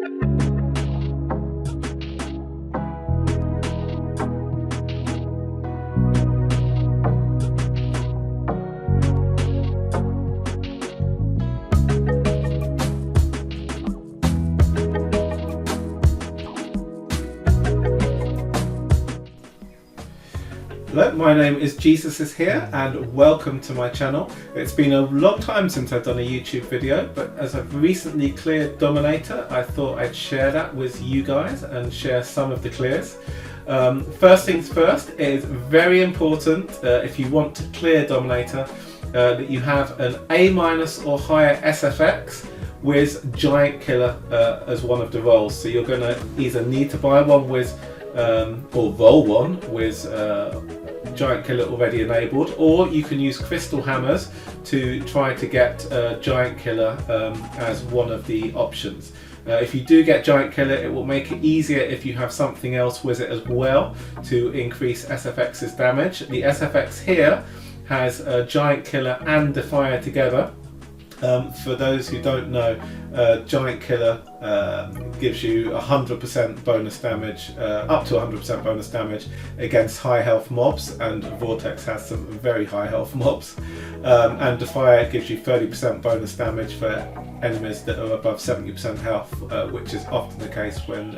Hello, my name is Jesus is here and welcome to my channel. It's been a long time since I've done a YouTube video, but as I've recently cleared Dominator, I thought I'd share that with you guys and share some of the clears. First things first, it is very important if you want to clear Dominator that you have an A- or higher SFX with Giant Killer as one of the roles. So you're going to either need to buy one with or roll one with Giant Killer already enabled, or you can use crystal hammers to try to get Giant Killer as one of the options. If you do get Giant Killer, it will make it easier if you have something else with it as well to increase SFX's damage. The SFX here has Giant Killer and Defier together. For those who don't know, Giant Killer gives you 100% bonus damage, up to 100% bonus damage against high health mobs, and Vortex has some very high health mobs. And Defier gives you 30% bonus damage for enemies that are above 70% health, which is often the case when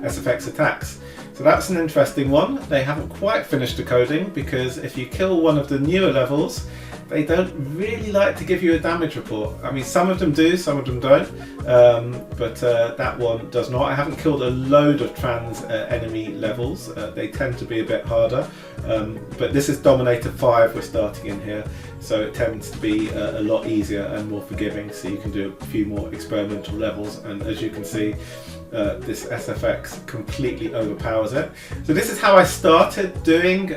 SFX attacks. So that's an interesting one. They haven't quite finished the coding, because if you kill one of the newer levels, they don't really like to give you a damage report. I mean, some of them do, some of them don't, but that one does not. I haven't killed a load of trans enemy levels. They tend to be a bit harder, but this is Dominator 5 we're starting in here, so it tends to be a lot easier and more forgiving, so you can do a few more experimental levels, and as you can see, this SFX completely overpowers it. So this is how I started doing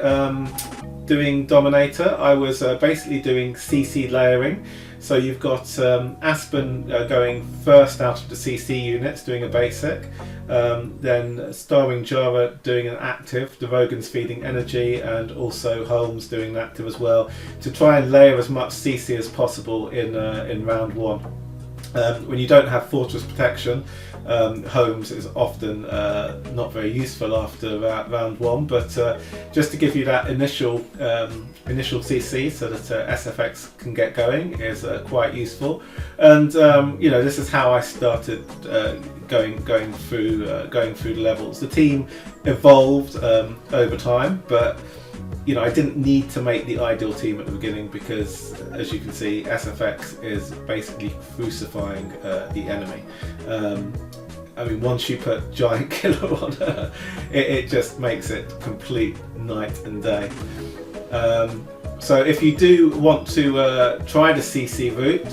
Dominator. I was basically doing CC layering. So you've got Aspen going first out of the CC units, doing a basic, then Starwing Jara doing an active, the Rogan's feeding energy, and also Holmes doing an active as well, to try and layer as much CC as possible in round one. When you don't have Fortress Protection, Holmes is often not very useful after round one, but just to give you that initial CC so that SFX can get going is quite useful. And you know, this is how I started going through the levels. The team evolved over time, but you know, I didn't need to make the ideal team at the beginning, because as you can see, SFX is basically crucifying the enemy. I mean, once you put Giant Killer on her, it just makes it complete night and day. So if you do want to try the CC route,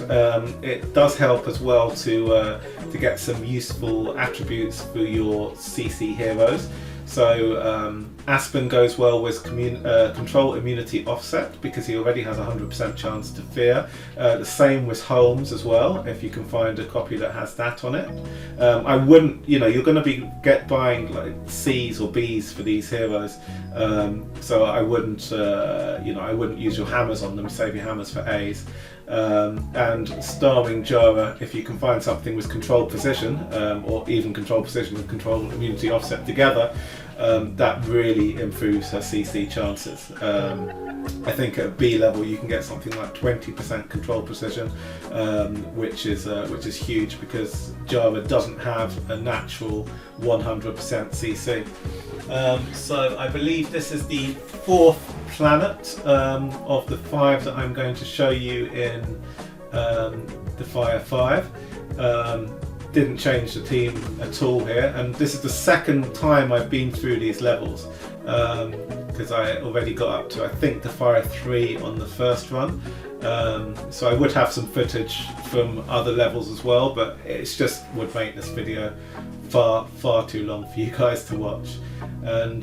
it does help as well to get some useful attributes for your CC heroes. So Aspen goes well with control immunity offset, because he already has a 100% chance to fear. The same with Holmes as well, if you can find a copy that has that on it. I wouldn't, you know, you're going to be buying like C's or B's for these heroes, so I wouldn't, you know, I wouldn't use your hammers on them. Save your hammers for A's. And Starwing Jara, if you can find something with control precision, or even control precision and control immunity offset together, that really improves her CC chances. I think at B level you can get something like 20% control precision, which is huge, because Jara doesn't have a natural 100% CC. So I believe this is the fourth planet of the 5 that I'm going to show you in Defier 5. Didn't change the team at all here, and this is the second time I've been through these levels, because I already got up to, I think, Defier 3 on the first run. So I would have some footage from other levels as well, but it's just would make this video far too long for you guys to watch. And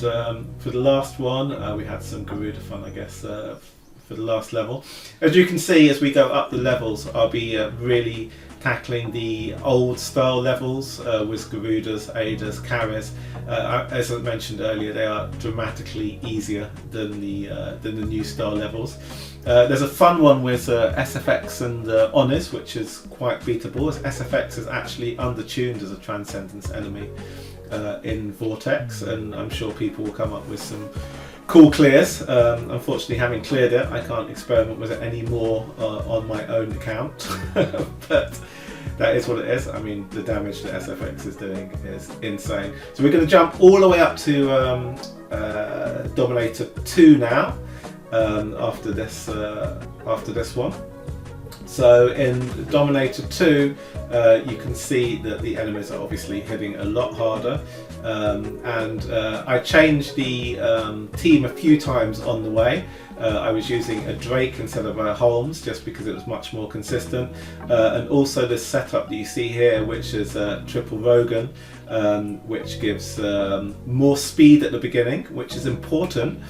for the last one, we had some Garuda fun, I guess, for the last level. As you can see, as we go up the levels, I'll be really tackling the old style levels with Garudas, Adas, carries. As I mentioned earlier, they are dramatically easier than the new style levels. There's a fun one with SFX and Honors, which is quite beatable, as SFX is actually undertuned as a Transcendence enemy in Vortex, and I'm sure people will come up with some cool clears. Unfortunately, having cleared it, I can't experiment with it anymore on my own account, but that is what it is. I mean, the damage that SFX is doing is insane. So we're going to jump all the way up to Dominator 2 now, after this one. So in Dominator 2, you can see that the enemies are obviously hitting a lot harder, and I changed the team a few times on the way. I was using a Drake instead of a Holmes just because it was much more consistent, and also this setup that you see here, which is a triple Rogan, which gives more speed at the beginning, which is important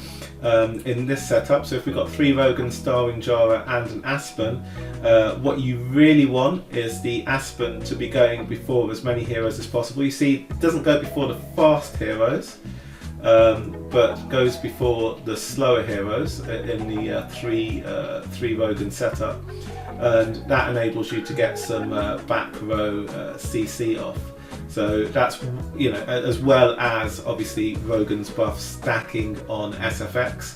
in this setup. So if we've got 3 Rogans, Starwing Jara and an Aspen, what you really want is the Aspen to be going before as many heroes as possible. You see, it doesn't go before the fast heroes, but goes before the slower heroes in the 3 Rogan setup, and that enables you to get some back row CC off. So that's, you know, as well as obviously Rogan's buff stacking on SFX.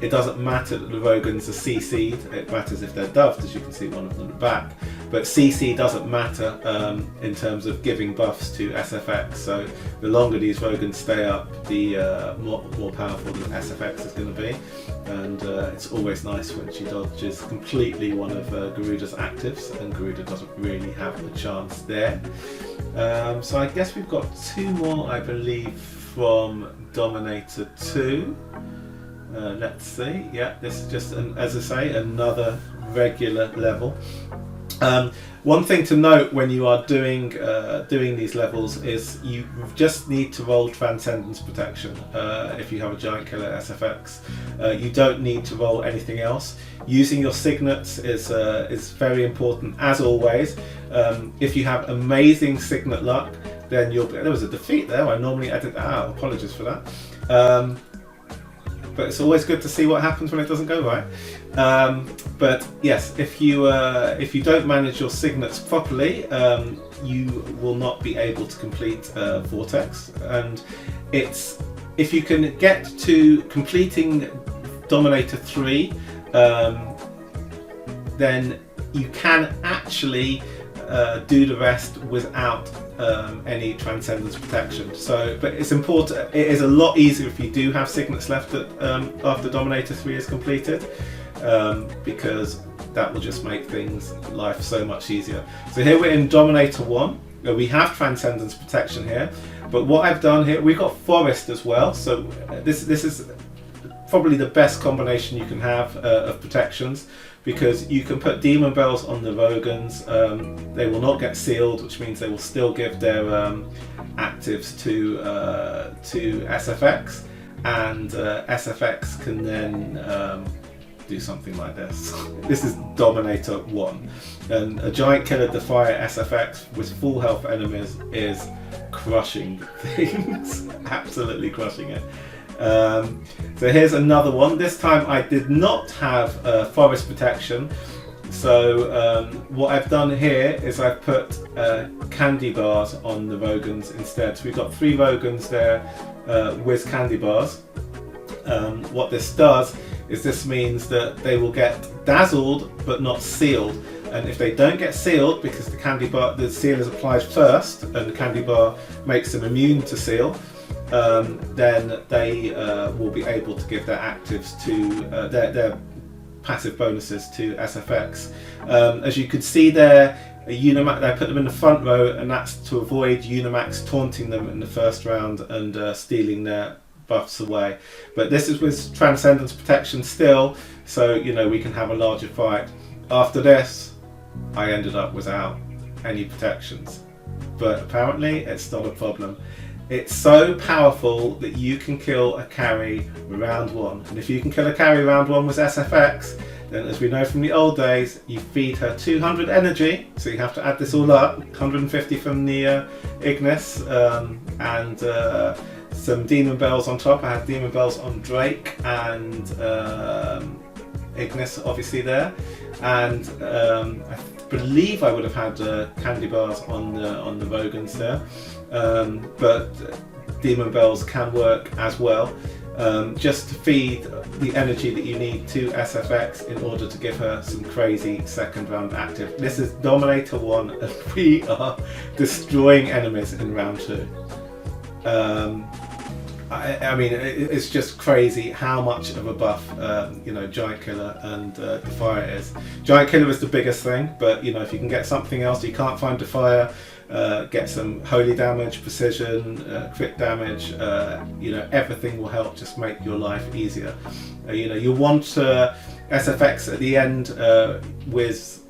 It doesn't matter that the Rogans are CC'd, it matters if they're doved, as you can see one of them at the back. But CC doesn't matter in terms of giving buffs to SFX, so the longer these Rogans stay up, the more powerful the SFX is going to be. And it's always nice when she dodges completely one of Garuda's actives, and Garuda doesn't really have a chance there. So I guess we've got 2 more, I believe, from Dominator 2. Let's see. Yeah, this is just, as I say, another regular level. One thing to note when you are doing these levels is you just need to roll Transcendence Protection if you have a Giant Killer SFX. You don't need to roll anything else. Using your signets is very important, as always. If you have amazing signet luck, then you'll be... There was a defeat there. I normally edit that out. Apologies for that. But it's always good to see what happens when it doesn't go right. But yes, if you don't manage your signets properly, you will not be able to complete Vortex. And if you can get to completing Dominator 3, then you can actually do the rest without any Transcendence Protection. So, but it's important. It is a lot easier if you do have signets left after Dominator 3 is completed, because that will just make life so much easier. So here we're in Dominator 1. We have Transcendence Protection here, but what I've done here, we've got Forest as well. So this is probably the best combination you can have of protections, because you can put Demon Bells on the Rogans. They will not get sealed, which means they will still give their actives to SFX, and SFX can then do something like this. This is Dominator 1, and a Giant Killer Defier SFX with full health enemies is crushing things, absolutely crushing it. So here's another one. This time I did not have Forest Protection, so what I've done here is I've put candy bars on the Rogans instead. So we've got 3 Rogans there with candy bars. What this does is this means that they will get dazzled but not sealed, and if they don't get sealed, because the seal is applied first and the candy bar makes them immune to seal, then they will be able to give their actives to their passive bonuses to SFX. As you can see there, Unimax, I put them in the front row, and that's to avoid Unimax taunting them in the first round and stealing their buffs away. But this is with Transcendence Protection still, so you know we can have a larger fight. After this, I ended up without any protections, but apparently it's not a problem. It's so powerful that you can kill a carry round 1, and if you can kill a carry round 1 with SFX, then as we know from the old days, you feed her 200 energy, so you have to add this all up, 150 from the Ignis, and some demon bells on top. I had demon bells on Drake and Ignis obviously there, and I believe I would have had candy bars on the Vogons there, but demon bells can work as well, just to feed the energy that you need to SFX in order to give her some crazy second round active. This is Dominator 1 and we are destroying enemies in round 2. I mean, it's just crazy how much of a buff, you know, Giant Killer and Defier is. Giant Killer is the biggest thing, but you know, if you can get something else, you can't find Defier, get some holy damage, precision, crit damage, you know, everything will help just make your life easier. You know, you want SFX at the end with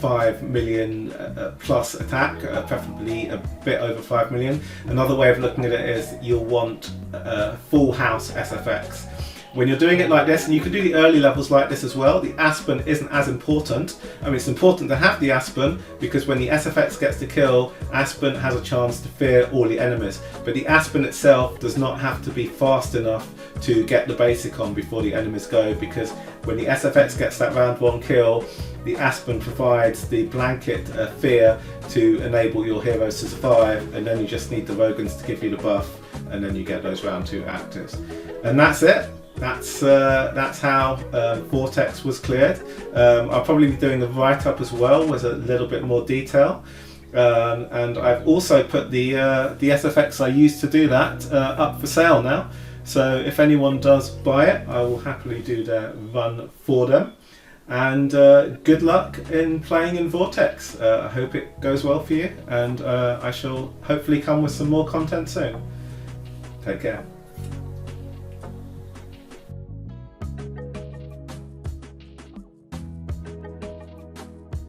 5 million plus attack, preferably a bit over 5 million. Another way of looking at it is you'll want full house SFX. When you're doing it like this, and you can do the early levels like this as well, the Aspen isn't as important. I mean, it's important to have the Aspen because when the SFX gets to kill, Aspen has a chance to fear all the enemies. But the Aspen itself does not have to be fast enough to get the basic on before the enemies go, because when the SFX gets that round 1 kill, the Aspen provides the blanket fear to enable your heroes to survive, and then you just need the Vogons to give you the buff, and then you get those round 2 actives. And that's it. That's how Vortex was cleared. I'll probably be doing a write-up as well with a little bit more detail. And I've also put the SFX I used to do that up for sale now. So if anyone does buy it, I will happily do their run for them. And good luck in playing in Vortex. I hope it goes well for you, and I shall hopefully come with some more content soon. Take care.